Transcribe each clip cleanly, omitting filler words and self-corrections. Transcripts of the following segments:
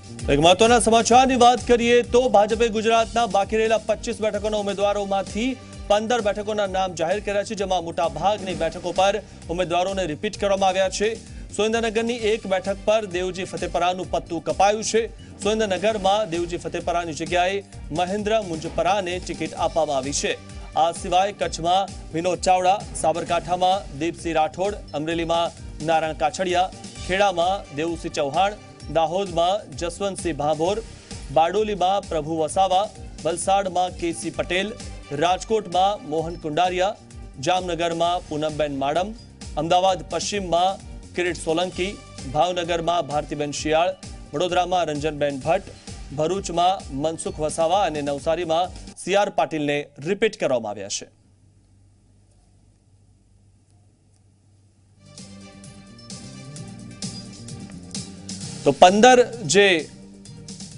એક મહત્વના સમાચારની વાત કરીએ તો ભાજપે ગુજરાતના બાકી રહેલા 25 બેઠકોના ઉમેદવારોમાંથી 15 બેઠકોના નામ જાહેર કર્યા છે, જેમાં મોટા ભાગની બેઠકો પર ઉમેદવારોને રિપીટ કરવામાં આવ્યા છે। સુરેન્દ્રનગરની એક બેઠક પર દેવજી ફતેપરાનું પત્તું કપાયું છે। સુરેન્દ્રનગરમાં દેવજી ફતેપરાની જગ્યાએ મહેન્દ્ર મુંજપરાને ટિકિટ આપવામાં આવી છે। આ સિવાય કચ્છમાં વિનોદ ચાવડા, સાબરકાંઠામાં દીપસિંહ રાઠોડ, અમરેલીમાં નારાયણ કાછડિયા, ખેડામાં દેવુસિંહ ચૌહાણ, દાહોદમાં જસવંતસિંહ ભાભોર, બારડોલીમાં પ્રભુ વસાવા, વલસાડમાં કેસી પટેલ, રાજકોટમાં મોહન કુંડારિયા, જામનગરમાં પૂનમબેન માડમ, અમદાવાદ પશ્ચિમમાં કિરીટ સોલંકી, ભાવનગરમાં ભારતીબેન શિયાળ, વડોદરામાં રંજનબેન ભટ્ટ, ભરૂચમાં મનસુખ વસાવા અને નવસારીમાં સીઆર પાટીલને રિપીટ કરવામાં આવ્યા છે। તો 15 જે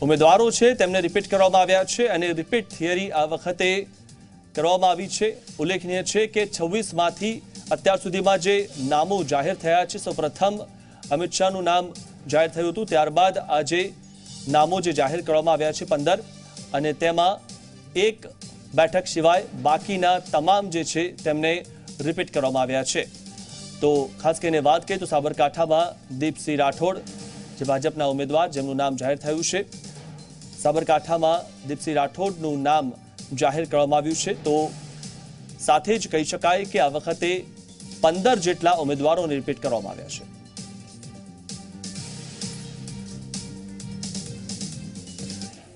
ઉમેદવારો છે તેમને રિપીટ કરવામાં આવ્યા છે અને રિપીટ થિયરી આ વખતે કરવામાં આવી છે। ઉલ્લેખનીય છે કે 26 માંથી અત્યાર સુધીમાં જે નામો જાહેર થયા છે, સૌપ્રથમ અમિત શાહનું નામ જાહેર થયું હતું, ત્યારબાદ આજે નામો જે જાહેર કરવામાં આવ્યા છે 15 અને તેમાં એક બેઠક સિવાય બાકીના તમામ જે છે તેમને રિપીટ કરવામાં આવ્યા છે। તો ખાસ કરીને વાત કરીએ તો સાબરકાંઠામાં દીપસિંહ રાઠોડ જે ભાજપના ઉમેદવાર જેમનું નામ જાહેર થયું છે, સાબરકાંઠામાં દીપસિંહ રાઠોડનું નામ જાહેર કરવામાં આવ્યું છે। તો સાથે જ કહી શકાય કે આ વખતે 15 જેટલા ઉમેદવારોને રિપીટ કરવામાં આવ્યા છે।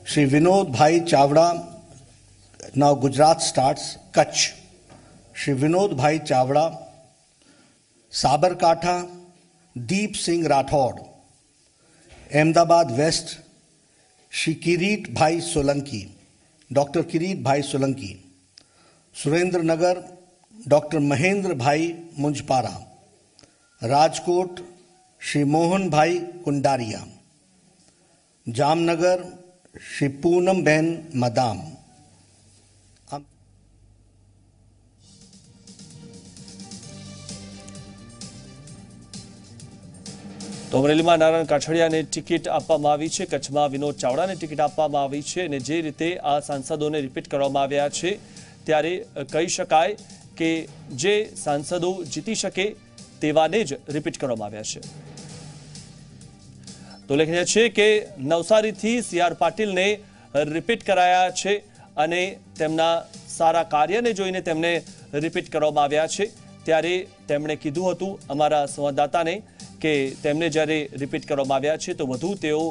Shri Vinod Bhai Chavda, now Gujarat starts, Kutch. Shri Vinod Bhai Chavda, Sabarkantha, Deep Singh Rathod, Ahmedabad West, Shri Kirit Bhai Solanki, Dr. Kirit Bhai Solanki, Surendranagar, Dr. Mahendra Bhai Munjpara, Rajkot, Shri Mohan Bhai Kundaria, Jamnagar, Shri Poonamben Madam. તો અમરેલીમાં Narayan કાછડિયાને ticket આપવામાં આવી છે, કચ્છમાં Vinod ચાવડાને ticket આપવામાં આવી છે અને જે રીતે આ સાંસદોને રિપીટ કરવામાં આવ્યા છે ત્યારે કહી શકાય કે જે સાંસદો જીતી શકે તેવાને જ રિપીટ કરવામાં આવ્યા છે। તો ઉલ્લેખનીય છે કે નવસારીથી સીઆર પાટીલને રિપીટ કરાયા છે અને તેમના સારા કાર્યને જોઈને તેમને રિપીટ કરવામાં આવ્યા છે। ત્યારે તેમણે કીધું હતું અમારા સંવાદદાતાને કે તેમને જ્યારે રિપીટ કરવામાં આવ્યા છે તો વધુ તેઓ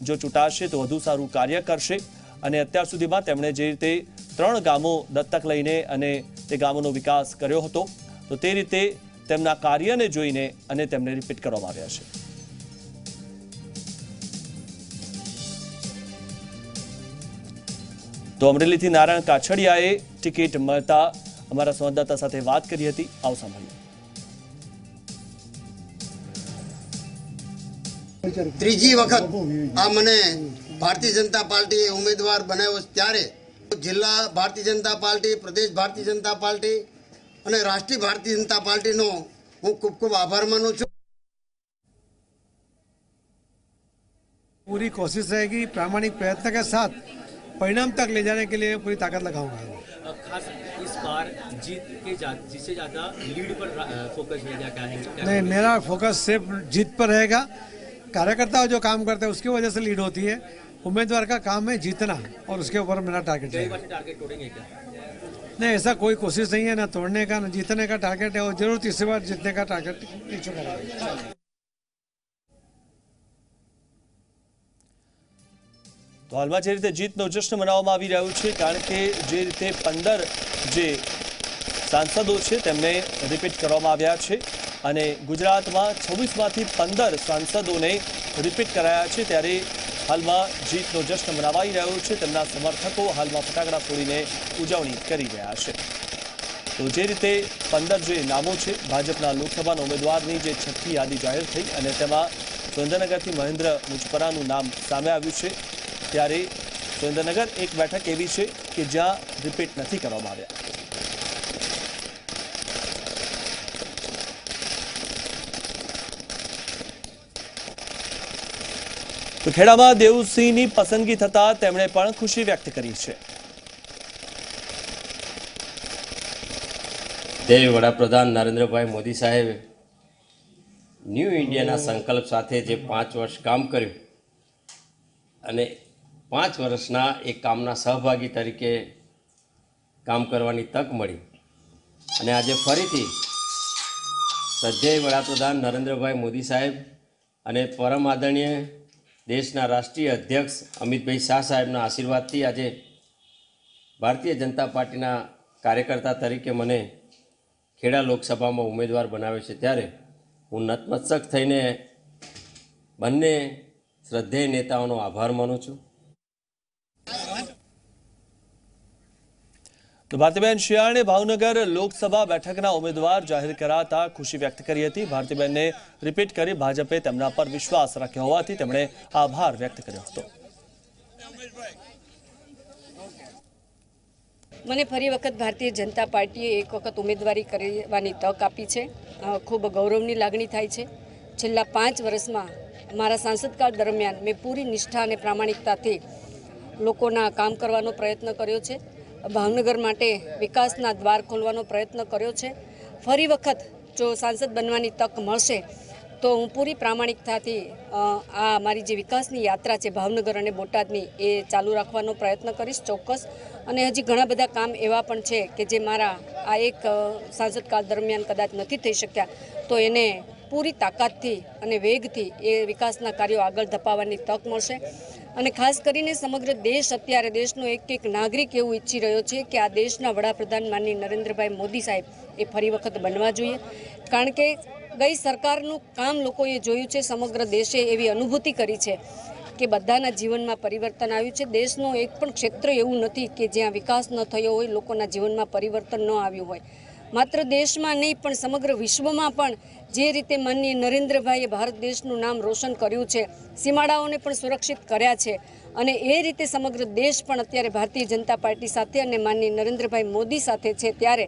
જો ચૂંટાશે તો વધુ સારું કાર્ય કરશે અને અત્યાર સુધીમાં તેમણે જે રીતે 3 ગામો દત્તક લઈને અને તે ગામોનો વિકાસ કર્યો હતો તો તે રીતે તેમના કાર્યને જોઈને અને તેમને રિપીટ કરવામાં આવ્યા છે। તો અમરેલીથી નારાયણ કાછડિયાએ ટિકિટ મળતા અમારા સંવાદદાતા સાથે વાત કરી હતી, આવો સાંભળીએ। ત્રીજી વખત આ મને ભારતીય જનતા પાર્ટી ઉમેદવાર બનાવ્યો ત્યારે જિલ્લા ભારતીય જનતા પાર્ટી, પ્રદેશ ભારતીય જનતા પાર્ટી અને રાષ્ટ્રીય ભારતીય જનતા પાર્ટીનો હું ખૂબ ખૂબ આભાર માનું છું। पूरी कोशिश रहेगी, प्रामाणिक प्रयत्न के साथ परिणाम तक ले जाने के लिए पूरी ताकत लगाऊंगा। खास इस बार जीत के जिससे ज्यादा लीड पर फोकस रहेगा क्या है? नहीं, मेरा फोकस सिर्फ जीत पर रहेगा। कार्यकर्ता जो काम करते हैं उसकी वजह से लीड होती है। उम्मीदवार का काम है जीतना और उसके ऊपर मेरा टारगेट है। टारगेट तोड़ेंगे क्या? नहीं, ऐसा कोई कोशिश नहीं है, ना तोड़ने का ना जीतने का टारगेट है और जरूर तीसरी बार जीतने का टारगेट नीचे करेंगे। તો હાલમાં જે રીતે જીતનો જશ્ન મનાવવામાં આવી રહ્યો છે કારણ કે જે રીતે 15 જે સાંસદો છે તેમને રિપીટ કરવામાં આવ્યા છે અને ગુજરાતમાં 26 માંથી 15 સાંસદોને રિપીટ કરાયા છે ત્યારે હાલમાં જીતનો જશ્ન મનાવાઈ રહ્યો છે। તેમના સમર્થકો હાલમાં ફટાકડા ફોડીને ઉજવણી કરી રહ્યા છે। તો જે રીતે 15 જે નામો છે ભાજપના લોકસભાના ઉમેદવારની જે છઠ્ઠી યાદી જાહેર થઈ અને તેમાં સુરેન્દ્રનગરથી મહેન્દ્ર મુંજપરાનું નામ સામે આવ્યું છે ત્યારે સુરેન્દ્રનગર એક બેઠક એવી છે કે જ્યાં રિપીટ નથી કરવામાં આવ્યા। તો ખેડામાં દેવસિંહની પસંદગી થતા તેમણે પણ ખુશી વ્યક્ત કરી છે. દેવ વડાપ્રધાન નરેન્દ્રભાઈ મોદી સાહેબે ન્યૂ ઇન્ડિયાના સંકલ્પ સાથે જે 5 વર્ષ કામ કર્યું અને 5 વર્ષના એ કામના સહભાગી તરીકે કામ કરવાની તક મળી અને આજે ફરીથી શ્રદ્ધેય વડાપ્રધાન નરેન્દ્રભાઈ મોદી સાહેબ અને પરમ આદરણીય દેશના રાષ્ટ્રીય અધ્યક્ષ અમિતભાઈ શાહ સાહેબના આશીર્વાદથી આજે ભારતીય જનતા પાર્ટીના કાર્યકર્તા તરીકે મને ખેડા લોકસભામાં ઉમેદવાર બનાવ્યો છે ત્યારે હું નતમસ્તક થઈને બંને શ્રદ્ધેય નેતાઓનો આભાર માનું છું. તો ભારતીબેન શિયાળે ભાવનગર લોકસભા બેઠકના ઉમેદવાર જાહેર કરાતા ખુશી વ્યક્ત કરી હતી. ભારતીબેનને રિપીટ કરી ભાજપે તેમના પર વિશ્વાસ રાખ્યો હોવાથી તેમણે આભાર વ્યક્ત કર્યો હતો. મને ફરી વખત ભારતીય જનતા પાર્ટીએ એક વખત ઉમેદવારી કરવાની તક આપી છે. ખૂબ ગૌરવની લાગણી થાય છે. છેલ્લા 5 વર્ષમાં મારા સાંસદકાળ દરમિયાન મેં પૂરી નિષ્ઠા અને પ્રામાણિકતાથી લોકોના કામ કરવાનો પ્રયત્ન કર્યો છે. ભાવનગર માટે વિકાસના દ્વાર ખોલવાનો પ્રયત્ન કર્યો છે. ફરી વખત જો સાંસદ બનવાની તક મળશે તો હું પૂરી પ્રામાણિકતાથી આ મારી જે વિકાસની યાત્રા છે ભાવનગર અને બોટાદની એ ચાલુ રાખવાનો પ્રયત્ન કરીશ ચોક્કસ. અને હજી ઘણા બધા કામ એવા પણ છે કે જે મારા આ એક સાંસદકાળ દરમિયાન કદાચ નથી થઈ શક્યા તો એને પૂરી તાકાતથી અને વેગથી એ વિકાસના કાર્યો આગળ ધપાવવાની તક મળશે. અને ખાસ કરીને સમગ્ર દેશ અત્યારે દેશનો એક નાગરિક એવું ઈચ્છી રહ્યો છે કે આ દેશના વડાપ્રધાન માનની નરેન્દ્રભાઈ મોદી સાહેબ એ ફરી વખત બનવા જોઈએ. કારણ કે ગઈ સરકારનું કામ લોકોએ જોયું છે. સમગ્ર દેશે એવી અનુભૂતિ કરી છે કે બધાના જીવનમાં પરિવર્તન આવ્યું છે. દેશનું એક પણ ક્ષેત્ર એવું નથી કે જ્યાં વિકાસ ન થયો હોય, લોકોના જીવનમાં પરિવર્તન ન આવ્યું હોય. માત્ર દેશમાં નહીં પણ સમગ્ર વિશ્વમાં પણ જે રીતે માનનીય નરેન્દ્રભાઈએ ભારત દેશનું નામ રોશન કર્યું છે, સીમાડાઓને પણ સુરક્ષિત કર્યા છે અને એ રીતે સમગ્ર દેશ પણ અત્યારે ભારતીય જનતા પાર્ટી સાથે અને માનનીય નરેન્દ્રભાઈ મોદી સાથે છે. ત્યારે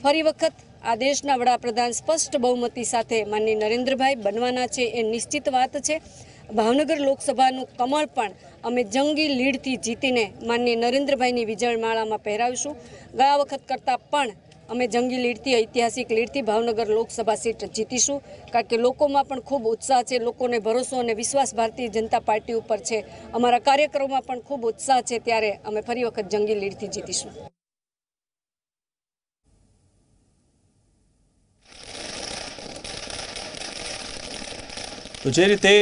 ફરી વખત આ દેશના વડાપ્રધાન સ્પષ્ટ બહુમતી સાથે માનનીય નરેન્દ્રભાઈ બનવાના છે એ નિશ્ચિત વાત છે. ભાવનગર લોકસભાનું કમળ પણ અમે જંગી લીડથી જીતીને માનનીય નરેન્દ્રભાઈની વિજયમાળામાં પહેરાવીશું. ગયા વખત કરતાં પણ અમે જંગી લીડથી, ઐતિહાસિક લીડથી ભાવનગર લોકસભા સીટ જીતીશું. કારણ કે લોકોમાં પણ ખૂબ ઉત્સાહ છે. લોકોને ભરોસો અને વિશ્વાસ ભારતીય જનતા પાર્ટી ઉપર છે. અમારા કાર્યકરોમાં પણ ખૂબ ઉત્સાહ છે. ત્યારે અમે ફરી વખત જંગી લીડથી જીતીશું. તો જે રીતે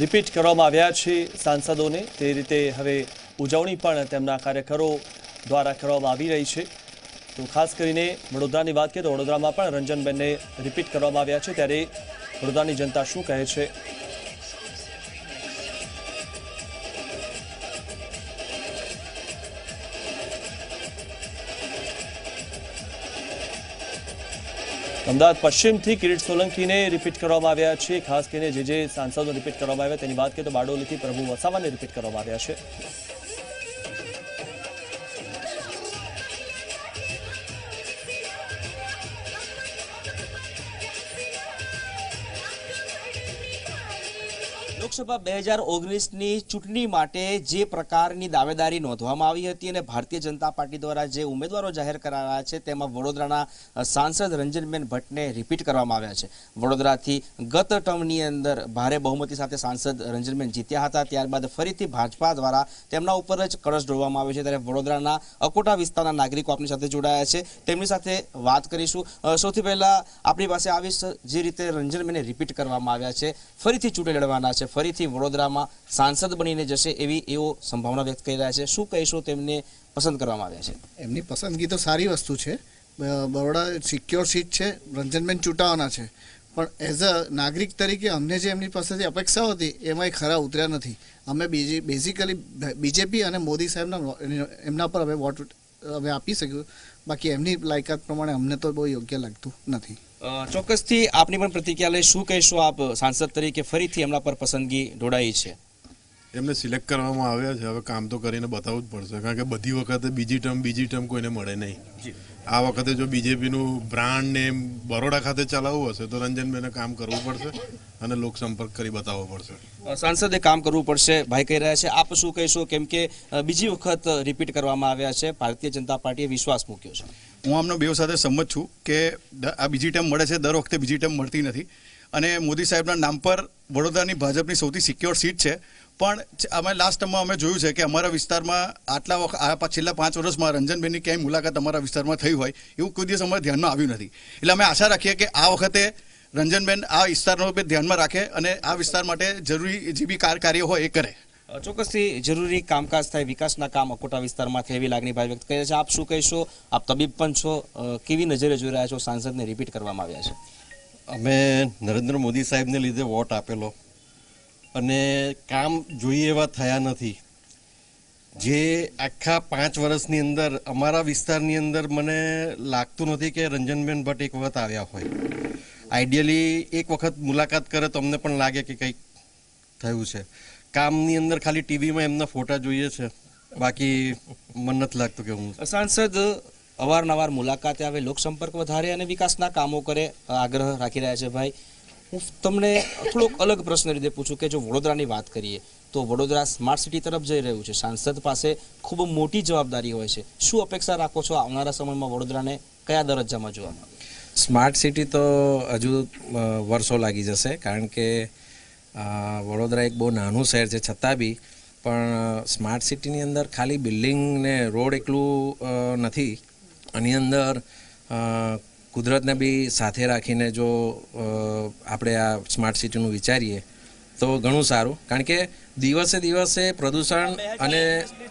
રિપીટ કરવામાં આવ્યા છે સાંસદોને તે રીતે હવે ઉજવણી પણ તેમના કાર્યકરો દ્વારા કરવામાં આવી રહી છે. તો ખાસ કરીને વડોદરાની વાત કરીએ તો વડોદરામાં પણ રંજનબેનને રિપીટ કરવામાં આવ્યા છે. ત્યારે વડોદરાની જનતા શું કહે છે? અમદાવાદ પશ્ચિમથી કિરીટ સોલંકીને રિપીટ કરવામાં આવ્યા છે. ખાસ કરીને જે સાંસદો રિપીટ કરવામાં આવ્યા તેની વાત કરીએ તો બારડોલીથી પ્રભુ વસાવાને રિપીટ કરવામાં આવ્યા છે. લોકસભા 2019ની ચૂંટણી માટે જે પ્રકારની દાવેદારી નોંધવામાં આવી હતી અને ભારતીય જનતા પાર્ટી દ્વારા જે ઉમેદવારો જાહેર કરાયા છે તેમાં વડોદરાના સાંસદ રંજનબેન ભટ્ટને રિપીટ કરવામાં આવ્યા છે. વડોદરાથી ગત ટર્મની અંદર ભારે બહુમતી સાથે સાંસદ રંજનબેન જીત્યા હતા. ત્યારબાદ ફરીથી ભાજપા દ્વારા તેમના ઉપર જ કળશ ઢોળવામાં આવ્યો છે. ત્યારે વડોદરાના અકોટા વિસ્તારના નાગરિકો આપણી સાથે જોડાયા છે, તેમની સાથે વાત કરીશું. સૌથી પહેલા આપણી પાસે આવી જે રીતે રંજનબેનને રિપીટ કરવામાં આવ્યા છે, ફરીથી ચૂંટણી લડવાના છે, ફરીથી વડોદરામાં સાંસદ બનીને જશે એવો સંભાવના વ્યક્ત કરી રહ્યા છે. શું કહીશું તેમને પસંદ કરવામાં આવ્યા છે? એમની પસંદગી તો સારી વસ્તુ છે. બરોડા સિક્યોર સીટ છે, રંજનબેન ચૂંટાવાના છે. પણ એઝ અ નાગરિક તરીકે અમને જે એમની પાસેથી અપેક્ષાઓ હતી એમાં ખરા ઉતર્યા નથી. અમે બેઝિકલી બીજેપી અને મોદી સાહેબના એમના પર અમે વોટ અમે આપી શક્યું. બાકી એમની લાયકાત પ્રમાણે અમને તો બહુ યોગ્ય લાગતું નથી. ચોક્કસથી આપની પણ પ્રતિક્રિયા લઈ શું કહીશું આપ સાંસદ તરીકે ફરીથી એમના પર પસંદગી ઢોળાઈ છે? એમને સિલેક્ટ કરવામાં આવ્યા છે, હવે કામ તો કરીને બતાવવું જ પડશે. કારણ કે બધી વખતે બીજી ટર્મ કોઈને મળે નહીં. આ વખતે જો બીજેપીનું બ્રાન્ડ નેમ બરોડા ખાતે ચલાવવું હશે તો રંજનબેને કામ કરવું પડશે અને લોકસંપર્ક કરી બતાવવો પડશે. સાંસદે કામ કરવું પડશે ભાઈ કહી રહ્યા છે. આપ શું કહેશો, કેમ કે બીજી વખત રિપીટ કરવામાં આવ્યા છે, ભારતીય જનતા પાર્ટીએ વિશ્વાસ મૂક્યો છે? હું આમનો બેવ સાથે સંમત છું કે આ બીજી ટર્મ મળે છે, દર વખતે બીજી ટર્મ મળતી નથી. અને મોદી સાહેબના નામ પર વડોદરાની ભાજપની સૌથી સિક્યોર સીટ છે. પણ અમે લાસ્ટ ટર્મમાં અમે જોયું છે કે અમારા વિસ્તારમાં છેલ્લા 5 વર્ષમાં રંજનબેનની ક્યાંય મુલાકાત અમારા વિસ્તારમાં થઈ હોય એવું કોઈ દિવસ અમારા ધ્યાનમાં આવ્યું નથી. એટલે અમે આશા રાખીએ કે આ વખતે રંજનબેન આ વિસ્તારનો ધ્યાનમાં રાખે અને આ વિસ્તાર માટે જરૂરી જે બી કાર્ય હોય એ કરે. ચોક્કસથી જરૂરી કામકાજ થાય, વિકાસના કામ અકોટા વિસ્તારમાં થાય એવી લાગણી ભાઈ વ્યક્ત કરે છે. આપ શું કહેશો? આપ તબીબ પણ છો, કેવી નજરે જોઈ રહ્યા છો સાંસદને રિપીટ કરવામાં આવ્યા છે? અમે નરેન્દ્ર મોદી સાહેબને લીધે વોટ આપેલો અને કામ જોઈએ એવા થયા નથી. જે આખા 5 વર્ષની અંદર અમારા વિસ્તારની અંદર મને લાગતું નથી કે રંજનબેન ભટ્ટ એક વખત આવ્યા હોય. આઈડિયલી એક વખત મુલાકાત કરે તો અમને પણ લાગે કે કંઈક થયું છે. કામની અંદર ખાલી ટીવીમાં એમના ફોટા જોઈએ છે, બાકી મને નથી લાગતું કે હું. સાંસદ અવારનવાર મુલાકાતે આવે, લોકસંપર્ક વધારે અને વિકાસના કામો કરે, આગ્રહ રાખી રહ્યા છે. ભાઈ, હું તમને થોડોક અલગ પ્રશ્ન રીતે પૂછું કે જો વડોદરાની વાત કરીએ તો વડોદરા સ્માર્ટ સિટી તરફ જઈ રહ્યું છે. સાંસદ પાસે ખૂબ મોટી જવાબદારી હોય છે. શું અપેક્ષા રાખો છો આવનારા સમયમાં વડોદરાને કયા દરજ્જામાં જોવામાં આવે? સ્માર્ટ સિટી તો હજુ વર્ષો લાગી જશે, કારણ કે વડોદરા એક બહુ નાનું શહેર છે. છતાં બી પણ સ્માર્ટ સિટીની અંદર ખાલી બિલ્ડિંગ ને રોડ એકલું નથી. આની અંદર કુદરતને બી સાથે રાખીને જો આપણે આ સ્માર્ટ સિટીનું વિચારીએ તો ઘણું સારું, કારણ કે દિવસે દિવસે પ્રદૂષણ અને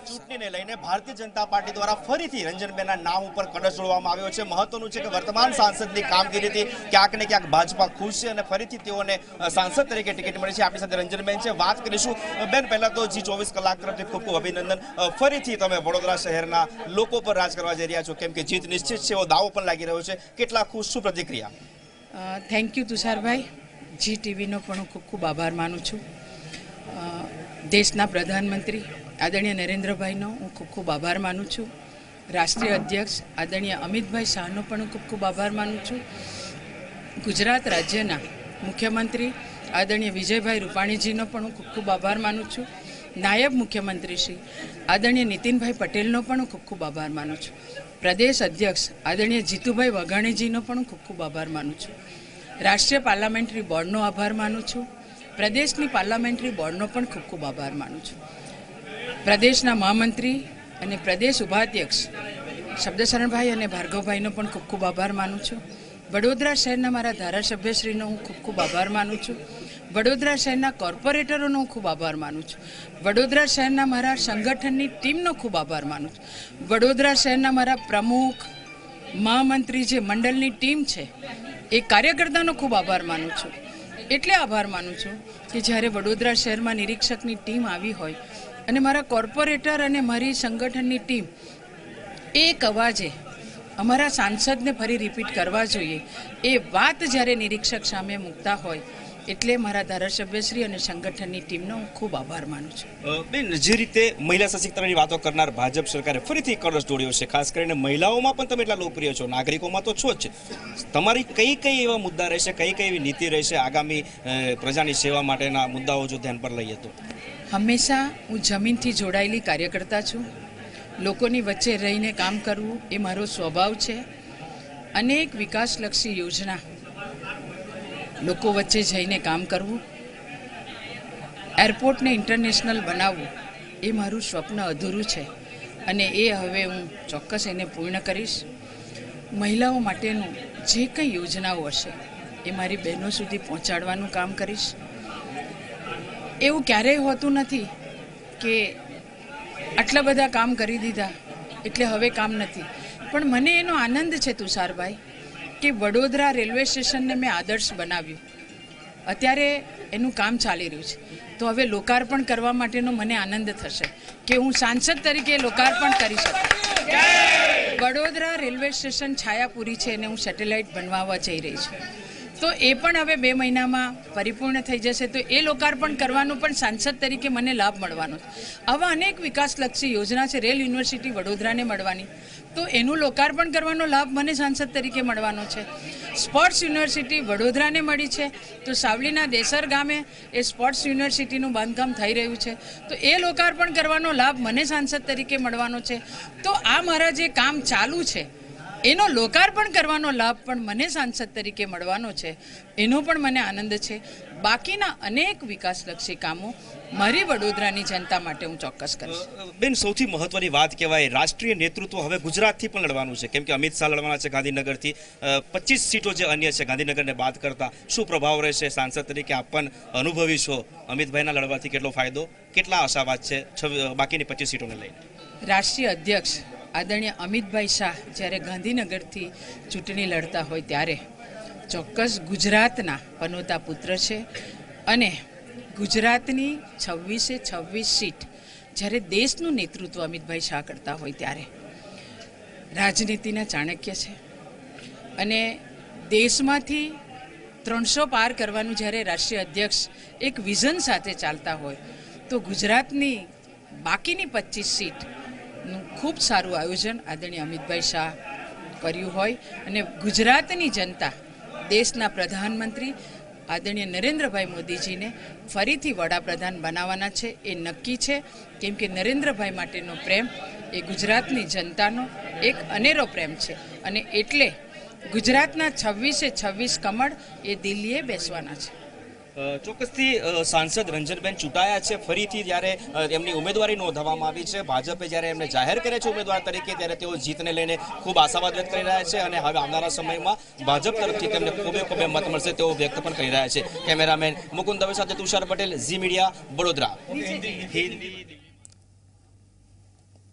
ચૂંટણીને લઈને ભારતીય જનતા પાર્ટી દ્વારા ફરીથી રંજનબેનના નામ ઉપર કળશ જોડવામાં આવ્યો છે. મહત્વનું છે કે વર્તમાન સાંસદની કામગીરીથી ક્યાંક ને ક્યાંક ભાજપા ખુશ છે અને ફરીથી તેઓને સાંસદ તરીકે ટિકિટ મળી છે. આપણી સાથે રંજનબેન છે, વાત કરીશું. બેન, પહેલા તો G24 કલાક તરફથી ખૂબ ખૂબ અભિનંદન. ફરીથી તમે વડોદરા શહેરના લોકો પર રાજ કરવા જઈ રહ્યા છો, કેમ કે જીત નિશ્ચિત છે એવો દાવો પણ લાગી રહ્યો છે. કેટલા ખુશ, શું પ્રતિક્રિયા? Thank you Tusharbhai. જી ટીવીનો પણ હું ખૂબ ખૂબ આભાર માનું છું. દેશના પ્રધાનમંત્રી આદરણીય નરેન્દ્રભાઈનો હું ખૂબ ખૂબ આભાર માનું છું. રાષ્ટ્રીય અધ્યક્ષ આદરણીય અમિતભાઈ શાહનો પણ હું ખૂબ ખૂબ આભાર માનું છું. ગુજરાત રાજ્યના મુખ્યમંત્રી આદરણીય વિજયભાઈ રૂપાણીજીનો પણ હું ખૂબ ખૂબ આભાર માનું છું. નાયબ મુખ્યમંત્રી શ્રી આદરણીય નીતિનભાઈ પટેલનો પણ હું ખૂબ ખૂબ આભાર માનું છું. પ્રદેશ અધ્યક્ષ આદરણીય જીતુભાઈ વાઘાણીજીનો પણ હું ખૂબ ખૂબ આભાર માનું છું. રાષ્ટ્રીય પાર્લામેન્ટરી બોર્ડનો આભાર માનું છું. પ્રદેશની પાર્લામેન્ટરી બોર્ડનો પણ ખૂબ ખૂબ આભાર માનું છું. પ્રદેશના મહામંત્રી અને પ્રદેશ ઉપાધ્યક્ષ શબ્દશરણભાઈ અને ભાર્ગવભાઈનો પણ ખૂબ ખૂબ આભાર માનું છું. વડોદરા શહેરના મારા ધારાસભ્યશ્રીનો હું ખૂબ ખૂબ આભાર માનું છું. વડોદરા શહેરના કોર્પોરેટરોનો હું ખૂબ આભાર માનું છું. વડોદરા શહેરના મારા સંગઠનની ટીમનો ખૂબ આભાર માનું છું. વડોદરા શહેરના મારા પ્રમુખ, મહામંત્રી, જે મંડળની ટીમ છે એ કાર્યકર્તાનો ખૂબ આભાર માનું છું. એટલે આભાર માનું છું કે જ્યારે વડોદરા શહેરમાં નિરીક્ષકની ટીમ આવી હોય અને મારા કોર્પોરેટર અને મારી સંગઠનની ટીમ એક અવાજે અમારા સાંસદને ફરી રિપીટ કરવા જોઈએ એ વાત જ્યારે નિરીક્ષક સામે મૂકતા હોય, એટલે મારા ધારાસભ્યશ્રી અને સંગઠનની ટીમનો હું ખૂબ આભાર માનું છું. બેન, જે રીતે મહિલા સશક્તિકરણની વાતો કરનાર ભાજપ સરકારે ફરીથી કળશ જોડ્યો છે, ખાસ કરીને મહિલાઓમાં પણ તમે એટલા લોકપ્રિય છો, નાગરિકોમાં તો છો જ. તમારી કઈ કઈ એવા મુદ્દા રહેશે, કઈ કઈ એવી નીતિ રહેશે આગામી પ્રજાની સેવા માટેના મુદ્દાઓ જો ધ્યાન પર લઈએ તો? હંમેશા હું જમીનથી જોડાયેલી કાર્યકર્તા છું. લોકોની વચ્ચે રહીને કામ કરવું એ મારો સ્વભાવ છે. અનેક વિકાસલક્ષી યોજના લોકો વચ્ચે જઈને કામ કરવું, એરપોર્ટને ઇન્ટરનેશનલ બનાવવું એ મારું સ્વપ્ન અધૂરું છે અને એ હવે હું ચોક્કસ એને પૂર્ણ કરીશ. મહિલાઓ માટેનું જે કંઈ યોજનાઓ હશે એ મારી બહેનો સુધી પહોંચાડવાનું કામ કરીશ. એવું ક્યારેય હોતું નથી કે આટલા બધા કામ કરી દીધા એટલે હવે કામ નથી. પણ મને એનો આનંદ છે તુષારભાઈ કે વડોદરા રેલવે સ્ટેશનને મેં આદર્શ બનાવ્યું. અત્યારે એનું કામ ચાલી રહ્યું છે, તો હવે લોકાર્પણ કરવા માટેનો મને આનંદ થશે કે હું સાંસદ તરીકે લોકાર્પણ કરી શકું. વડોદરા રેલવે સ્ટેશન છાયાપુરી છે અને હું સેટેલાઇટ બનાવવા જઈ રહી છું. તો એ પણ હવે 2 મહિનામાં પરિપૂર્ણ થઈ જશે. તો એ લોકાર્પણ કરવાનું પણ સાંસદ તરીકે મને લાભ મળવાનો છે. આવા અનેક વિકાસલક્ષી યોજના છે. રેલ યુનિવર્સિટી વડોદરાને મળવાની, તો એનું લોકાર્પણ કરવાનો લાભ મને સાંસદ તરીકે મળવાનો છે. સ્પોર્ટ્સ યુનિવર્સિટી વડોદરાને મળી છે, તો સાવલીના દેસર ગામે એ સ્પોર્ટ્સ યુનિવર્સિટીનું બાંધકામ થઈ રહ્યું છે, તો એ લોકાર્પણ કરવાનો લાભ મને સાંસદ તરીકે મળવાનો છે. તો આ મારા જે કામ ચાલુ છે એનો લોકાર્પણ કરવાનો લાભ પણ મને સાંસદ તરીકે મળવાનો છે. એનો પણ મને આનંદ છે. બાકીના અનેક વિકાસલક્ષી કામો મારી વડોદરાની જનતા માટે હું ચોક્કસ કરીશ. બેન, સૌથી મહત્વની વાત કહેવાય, રાષ્ટ્રીય નેતૃત્વ હવે ગુજરાતથી પણ લડવાનું છે, કેમ કે અમિત શાહ લડવાના છે ગાંધીનગરથી. 25 સીટો જે અન્ય છે ગાંધીનગરને બાદ કરતા, શું પ્રભાવ રહેશે? સાંસદ તરીકે આપ પણ અનુભવી છો, અમિતભાઈના લડવાથી કેટલો ફાયદો, કેટલા આશાવાદ છે બાકીની 25 સીટોને લઈને? રાષ્ટ્રીય અધ્યક્ષ આદરણીય અમિતભાઈ શાહ જ્યારે ગાંધીનગરથી ચૂંટણી લડતા હોય ત્યારે ચોક્કસ ગુજરાતના પનોતા પુત્ર છે, અને ગુજરાતની 26 સીટ જ્યારે દેશનું નેતૃત્વ અમિતભાઈ શાહ કરતા હોય ત્યારે રાજનીતિના ચાણક્ય છે. અને દેશમાંથી 300 પાર કરવાનું જ્યારે રાષ્ટ્રીય અધ્યક્ષ એક વિઝન સાથે ચાલતા હોય, તો ગુજરાતની બાકીની 25 સીટનું ખૂબ સારું આયોજન આદરણીય અમિતભાઈ શાહ કર્યું હોય. અને ગુજરાતની જનતા દેશના પ્રધાનમંત્રી આદરણીય નરેન્દ્રભાઈ મોદીજીને ફરીથી વડાપ્રધાન બનાવવાના છે, એ નક્કી છે. કેમ કે નરેન્દ્રભાઈ માટેનો પ્રેમ એ ગુજરાતની જનતાનો એક અનેરો પ્રેમ છે, અને એટલે ગુજરાતના 26 કમળ એ દિલ્હીએ બેસવાના છે. ચોક્કસથી સાંસદ રંજનબેન ચૂંટાયા છે. ફરીથી જ્યારે એમની ઉમેદવારી નોંધાવવામાં આવી છે, ભાજપે જ્યારે એમને જાહેર કરે છે ઉમેદવાર તરીકે, ત્યારે તેઓ જીતને લઈને ખૂબ આશાવાદ વ્યક્ત કરી રહ્યા છે, અને હવે આવનારા સમયમાં ભાજપ તરફથી તેમને ખૂબે મત મળશે તેવો વ્યક્ત પણ કરી રહ્યા છે. કેમેરામેન મુકુંદ દવે સાથે તુષાર પટેલ, ઝી મીડિયા, વડોદરા.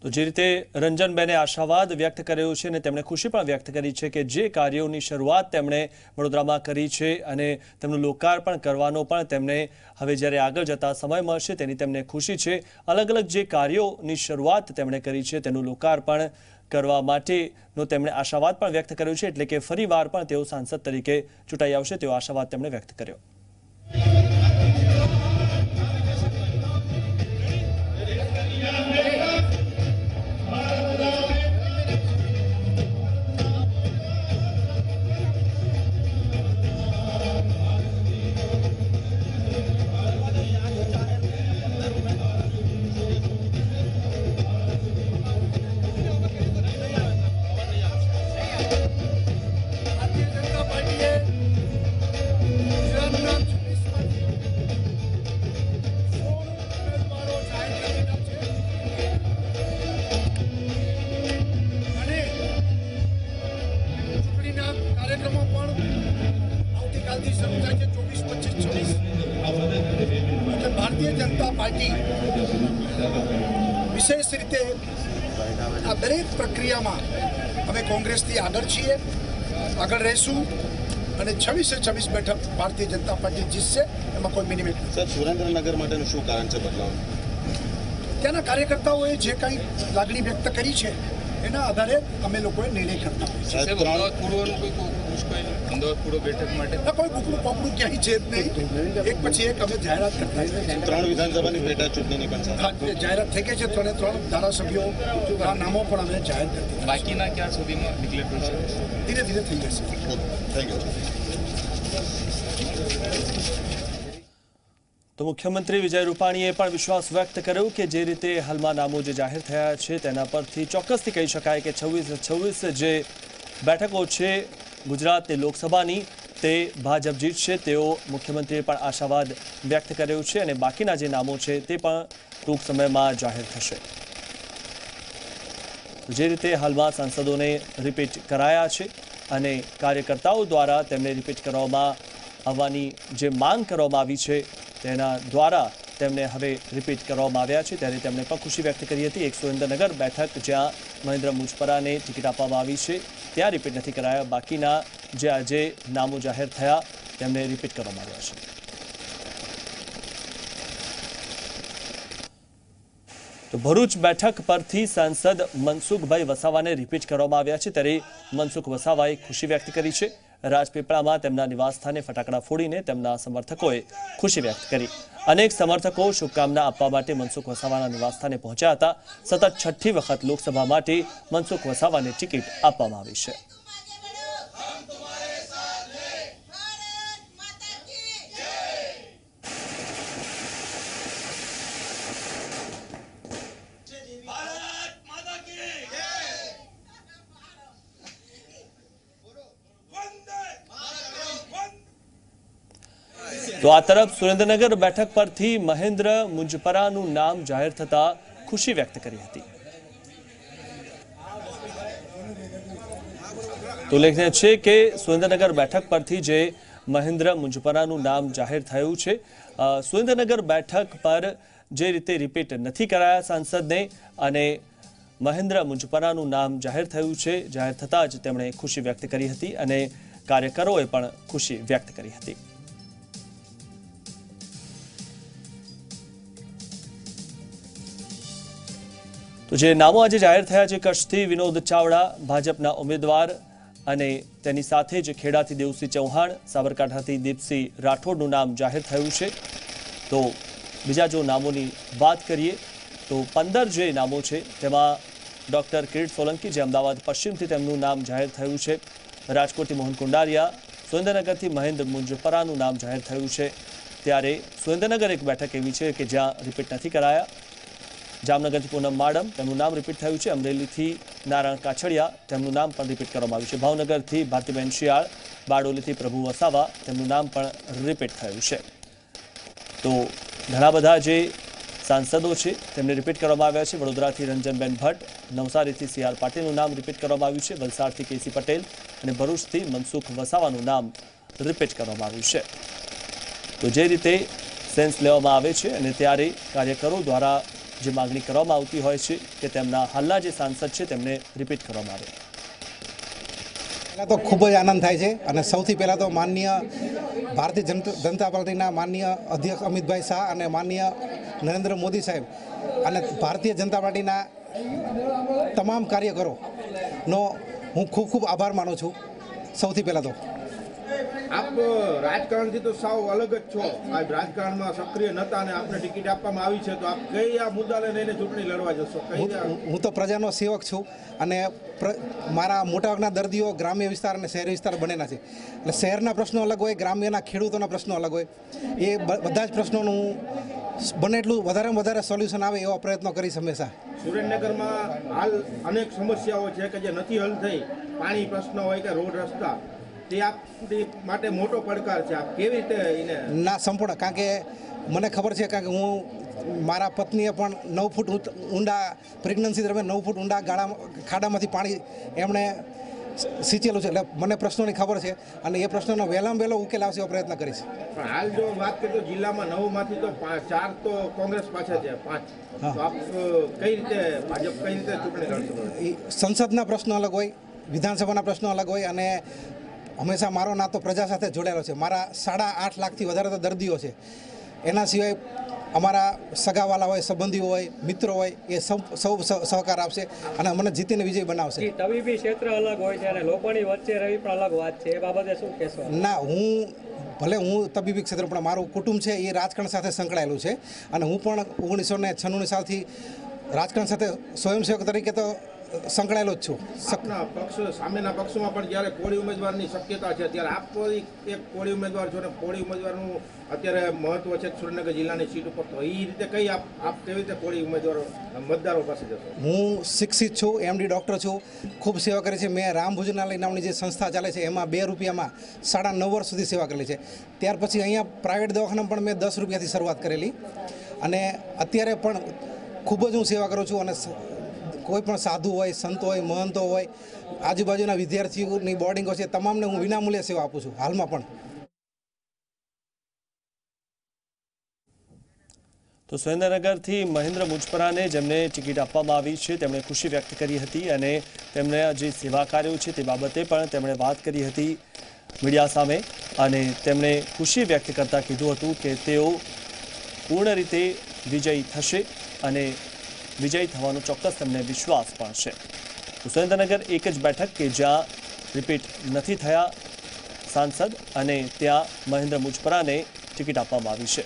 તો જે રીતે રંજનબેને આશાવાદ વ્યક્ત કર્યો છે અને તેમણે ખુશી પણ વ્યક્ત કરી છે કે જે કાર્યોની શરૂઆત તેમણે વડોદરામાં કરી છે અને તેમનું લોકાર્પણ કરવાનો પણ તેમને હવે જ્યારે આગળ જતા સમય મળશે તેની તેમને ખુશી છે. અલગ અલગ જે કાર્યોની શરૂઆત તેમણે કરી છે તેનું લોકાર્પણ કરવા માટેનો તેમણે આશાવાદ પણ વ્યક્ત કર્યો છે, એટલે કે ફરીવાર પણ તેઓ સાંસદ તરીકે ચૂંટાઈ આવશે તેવો આશાવાદ તેમણે વ્યક્ત કર્યો. ભારતીય જનતા પાર્ટી વિશેષ રીતે આ દરેક પ્રક્રિયામાં અમે કોંગ્રેસથી આગળ છીએ, આગળ રહીશું, અને 26 બેઠક ભારતીય જનતા પાર્ટી જીતશે, એમાં કોઈ મિનિમેટ નથી. સર, સુરેન્દ્રનગર માટેનું શું કારણ છે બદલાવ? ત્યાંના કાર્યકર્તાઓએ જે કંઈ લાગણી વ્યક્ત કરી છે એના આધારે અમે લોકોએ નિર્ણય કરતા કોઈ કુકડું પકડું ક્યાંય છે જ નહીં. એક પછી એક અમે જાહેરાત કરતા 3 વિધાનસભાની પેટા ચૂંટણીની પણ જાહેરાત થઈ ગઈ છે. 3 ધારાસભ્યોના નામો પણ અમે જાહેર કરી. બાકીના ક્યાં સુધીમાં ડિક્લેર કરશે? ધીરે ધીરે થઈ જશે. Thank you. તો મુખ્યમંત્રી વિજય રૂપાણીએ પણ વિશ્વાસ વ્યક્ત કર્યો કે જે રીતે હાલમાં નામો જે જાહેર થયા છે તેના પરથી ચોક્કસથી કહી શકાય કે 26 જે બેઠકો છે ગુજરાતની લોકસભાની તે ભાજપ જીતશે તેવો મુખ્યમંત્રીએ પણ આશાવાદ વ્યક્ત કર્યો છે, અને બાકીના જે નામો છે તે પણ ટૂંક સમયમાં જાહેર થશે. જે રીતે હાલમાં સાંસદોને રિપીટ કરાયા છે અને કાર્યકર્તાઓ દ્વારા તેમને રિપીટ કરવામાં આવવાની જે માંગ કરવામાં આવી છે તેના દ્વારા તેમને હવે રિપીટ કરવામાં આવ્યા છે, ત્યારે તેમણે પણ ખુશી વ્યક્ત કરી હતી. એક સુરેન્દ્રનગર બેઠક જ્યાં મહેન્દ્ર મુજપરાને ટિકિટ આપવામાં આવી છે ત્યાં રિપીટ નથી કરાયા, બાકીના જે આજે નામો જાહેર થયા તેમને રિપીટ કરવામાં આવ્યા છે. તો ભરૂચ બેઠક પરથી સાંસદ મનસુખભાઈ વસાવાને રિપીટ કરવામાં આવ્યા છે, ત્યારે મનસુખ વસાવાએ ખુશી વ્યક્ત કરી છે રાજપીપળામાં તેમના નિવાસસ્થાને ફટાકડા ફોડીને તેમના સમર્થકોએ ખુશી વ્યક્ત કરી. અનેક સમર્થકો શુભકામના આપવા માટે મનસુખ વસાવાના નિવાસસ્થાને પહોંચ્યા હતા. સતત 6ઠ્ઠી વખત લોકસભા માટે મનસુખ વસાવાને ટિકિટ આપવામાં આવી છે. તો આ તરફ સુરેન્દ્રનગર બેઠક પરથી મહેન્દ્ર મુંજપરાનું નામ જાહેર થતા ખુશી વ્યક્ત કરી હતી. તો ઉલ્લેખનીય છે કે સુરેન્દ્રનગર બેઠક પરથી જે મહેન્દ્ર મુંજપરાનું નામ જાહેર થયું છે, સુરેન્દ્રનગર બેઠક પર જે રીતે રિપીટ નથી કરાયા સાંસદને અને મહેન્દ્ર મુંજપરાનું નામ જાહેર થયું છે, જાહેર થતાં જ તેમણે ખુશી વ્યક્ત કરી હતી અને કાર્યકરોએ પણ ખુશી વ્યક્ત કરી હતી. તો જે નામો આજે જાહેર થયા છે, કચ્છથી વિનોદ ચાવડા ભાજપના ઉમેદવાર અને તેની સાથે જ ખેડાથી દેવસિંહ ચૌહાણ, સાબરકાંઠાથી દીપસિંહ રાઠોડનું નામ જાહેર થયું છે. તો બીજા જો નામોની વાત કરીએ તો 15 જે નામો છે તેમાં ડોક્ટર કિરીટ સોલંકી જે અમદાવાદ પશ્ચિમથી તેમનું નામ જાહેર થયું છે. રાજકોટથી મોહન કુંડારિયા, સુરેન્દ્રનગરથી મહેન્દ્ર મુંજપરાનું નામ જાહેર થયું છે. ત્યારે સુરેન્દ્રનગર એક બેઠક એવી છે કે જ્યાં રિપીટ નથી કરાયા. જામનગરથી પૂનમ માડમ તેમનું નામ રિપીટ થયું છે. અમરેલીથી નારાયણ કાછડિયા તેમનું નામ પણ રિપીટ કરવામાં આવ્યું છે. ભાવનગરથી ભારતીબેન શિયાળ, બારડોલીથી પ્રભુ વસાવા તેમનું નામ પણ રિપીટ થયું છે. તો ઘણા બધા જે સાંસદો છે તેમને રિપીટ કરવામાં આવ્યા છે. વડોદરાથી રંજનબેન ભટ્ટ, નવસારીથી CR પાટીલનું નામ રિપીટ કરવામાં આવ્યું છે. વલસાડથી KC પટેલ અને ભરૂચથી મનસુખ વસાવાનું નામ રિપીટ કરવામાં આવ્યું છે. તો જે રીતે સેન્સ લેવામાં આવે છે અને ત્યારે કાર્યકરો દ્વારા જે માંગણી કરવામાં આવતી હોય છે કે તેમના હાલના જે સાંસદ છે તેમને રિપીટ કરવામાં આવે. પહેલાં તો ખૂબ જ આનંદ થાય છે અને સૌથી પહેલાં તો માનનીય ભારતીય જનતા પાર્ટીના માનનીય અધ્યક્ષ અમિતભાઈ શાહ અને માનનીય નરેન્દ્ર મોદી સાહેબ અને ભારતીય જનતા પાર્ટીના તમામ કાર્યકરોનો હું ખૂબ ખૂબ આભાર માનું છું. સૌથી પહેલાં તો આપ રાજકારણથી તો સાવ અલગ જ છો. આ રાજકારણમાં સક્રિય નતા અને આપને ટિકિટ આપવામાં આવી છે, તો આપ કઈ આ મુદ્દાને લઈને ચૂંટણી લડવા જશો? હું તો પ્રજાનો સેવક છું અને મારા મોટાભાગના દર્દીઓ ગ્રામ્ય વિસ્તાર અને શહેરી વિસ્તાર બનેલા છે. એટલે શહેરના પ્રશ્નો અલગ હોય, ગ્રામ્યના ખેડૂતોના પ્રશ્નો અલગ હોય. એ બધા જ પ્રશ્નોનું બને એટલું વધારેમાં વધારે સોલ્યુશન આવે એવા પ્રયત્નો કરીશ હંમેશા. સુરેન્દ્રનગરમાં હાલ અનેક સમસ્યાઓ છે કે જે નથી હલ થઈ. પાણી પ્રશ્ન હોય કે રોડ રસ્તા, તે આપ માટે મોટો પડકાર છે. આપ કેવી રીતે એને ના સંપૂર્ણ, કારણ કે મને ખબર છે, કારણ કે હું મારા પત્નીએ પણ 9 ફૂટ ઊંડા પ્રેગ્નન્સી દરમિયાન 9 ફૂટ ઊંડા ખાડામાંથી પાણી એમણે સિંચેલું છે. એટલે મને પ્રશ્નોની ખબર છે અને એ પ્રશ્નોનો વહેલામાં વહેલો ઉકેલ આવશે એવો પ્રયત્ન કરીશ. પણ હાલ જો વાત કરીએ તો જિલ્લામાં 9 માંથી તો 4 તો કોંગ્રેસ પાસે છે, 5 તો આપ કઈ રીતે ભાજપ કઈ રીતે ચૂંટણી લડશે? સંસદના પ્રશ્નો અલગ હોય, વિધાનસભાના પ્રશ્નો અલગ હોય અને હંમેશા મારો નાતો પ્રજા સાથે જોડાયેલો છે. મારા 8.5 લાખથી વધારે તો દર્દીઓ છે. એના સિવાય અમારા સગાવાલા હોય, સંબંધીઓ હોય, મિત્રો હોય, એ સૌ સહકાર આપશે અને મને જીતીને વિજય બનાવશે. તબીબી ક્ષેત્ર અલગ હોય છે અને લોકોની વચ્ચે રહી પણ અલગ વાત છે. એ બાબતે શું કહેશો? ના, હું તબીબી ક્ષેત્ર પણ મારું કુટુંબ છે એ રાજકારણ સાથે સંકળાયેલું છે અને હું પણ 1996 સાલથી રાજકારણ સાથે સ્વયંસેવક તરીકે તો સંકળાયેલો જ છું. સામેના પક્ષમાં પણ જ્યારે કોળી ઉમેદવારની શક્યતા છે ત્યારે આપ એક કોળી ઉમેદવાર છો ને કોળી ઉમેદવારનું અત્યારે મહત્વ છે સુરેન્દ્રનગર જિલ્લાની સીટ ઉપર, તો એ રીતે કઈ આપ કેવી રીતે કોળી ઉમેદવારો મતદારો પાસે જશો? હું શિક્ષિત છું, MD ડૉક્ટર છું, ખૂબ સેવા કરી છે. મેં રામ ભોજનાલય નામની જે સંસ્થા ચાલે છે એમાં 2 રૂપિયામાં 9.5 વર્ષ સુધી સેવા કરેલી છે. ત્યાર પછી અહીંયા પ્રાઇવેટ દવાખાનામાં પણ મેં 10 રૂપિયાથી શરૂઆત કરેલી અને અત્યારે પણ ખૂબ જ હું સેવા કરું છું. અને કોઈ પણ સાધુ હોય, સંતો હોય, મહંતો હોય, આજુબાજુના વિદ્યાર્થીઓની બોર્ડિંગો છે, તમામને હું વિનામૂલ્યે સેવા આપું છું હાલમાં પણ. તો સુરેન્દ્રનગરથી મહેન્દ્ર મુંજપરાને જેમને ટિકિટ આપવામાં આવી છે તેમણે ખુશી વ્યક્ત કરી હતી અને તેમણે જે સેવા કાર્યો છે તે બાબતે પણ તેમણે વાત કરી હતી મીડિયા સામે અને તેમણે ખુશી વ્યક્ત કરતા કીધું હતું કે તેઓ પૂર્ણ રીતે વિજયી થશે અને વિજય થવાનો ચોક્કસ તેમને વિશ્વાસ પણ છે. સુરેન્દ્રનગર એક જ બેઠક કે જ્યાં રિપીટ નથી થયા સાંસદ અને ત્યાં મહેન્દ્ર મુજપરાને ટિકિટ આપવામાં આવી છે.